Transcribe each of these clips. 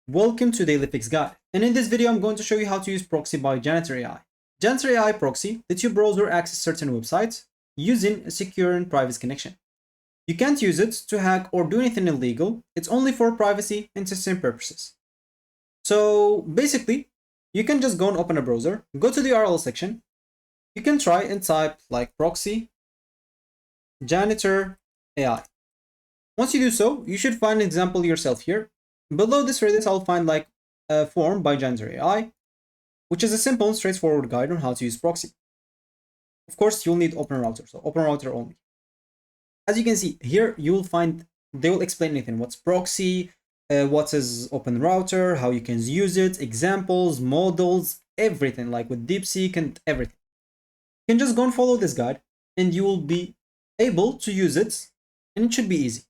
Welcome to Daily Fix Guide, and in this video I'm going to show you how to use Proxy by Janitor AI. Janitor AI Proxy lets your browser access certain websites using a secure and private connection. You can't use it to hack or do anything illegal, it's only for privacy and testing purposes. So basically, you can just go and open a browser, go to the URL section, you can try and type like Proxy Janitor AI. Once you do so, you should find an example yourself here. Below this Redis, I'll find like a form by Janitor AI, which is a simple and straightforward guide on how to use Proxy. Of course, you'll need Open Router, so Open Router only. As you can see here, you will find they will explain anything: what's Proxy, what is Open Router, how you can use it, examples, models, everything, like with DeepSeek and everything. You can just go and follow this guide, and you will be able to use it, and it should be easy.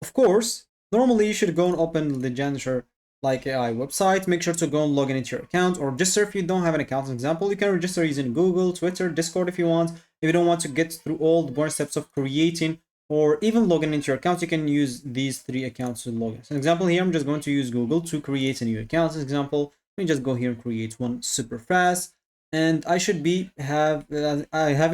Of course, normally you should go and open the Janitor like AI website. Make sure to go and log in into your account, or register if you don't have an account. For example, you can register using Google, Twitter, Discord if you want. If you don't want to get through all the boring steps of creating or even logging into your account, you can use these 3 accounts to log in. So example here, I'm just going to use Google to create a new account. As example, let me just go here and create one super fast, and I should I have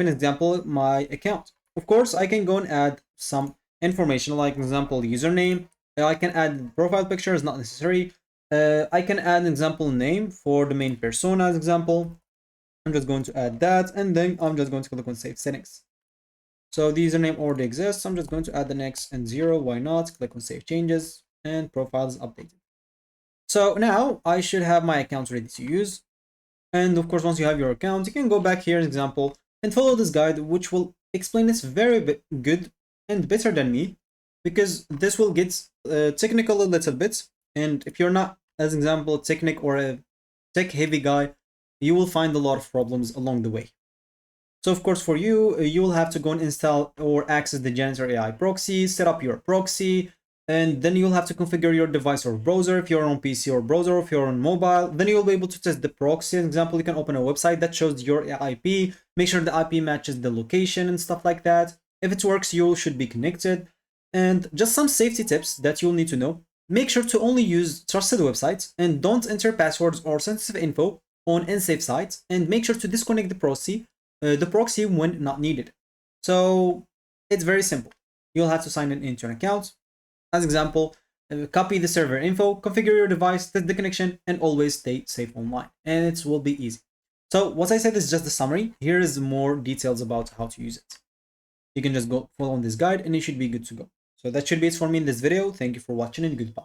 an example my account. Of course, I can go and add some information, like example username. I can add profile picture, is not necessary. I can add an example name for the main persona as example. I'm just going to add that, and then I'm just going to click on save settings. So the username already exists. I'm just going to add the next and 0. Why not? Click on save changes, and profile is updated. So now I should have my account ready to use. And of course, once you have your account, you can go back here, example, and follow this guide, which will explain this very good and better than me, because this will get technical a little bit. And if you're not, as example, technic or a tech heavy guy, you will find a lot of problems along the way. So of course, for you, you will have to go and install or access the Janitor AI proxy, set up your proxy, and then you'll have to configure your device or browser. If you're on PC or browser, if you're on mobile, then you'll be able to test the proxy. For example, you can open a website that shows your IP, make sure the IP matches the location and stuff like that. If it works, you should be connected. And just some safety tips that you'll need to know. Make sure to only use trusted websites and don't enter passwords or sensitive info on unsafe sites, and make sure to disconnect the proxy when not needed. So it's very simple. You'll have to sign in into an account. As example, copy the server info, configure your device, test the connection, and always stay safe online. And it will be easy. So what I said is just the summary. Here is more details about how to use it. You can just go follow on this guide and you should be good to go. So that should be it for me in this video. Thank you for watching and goodbye.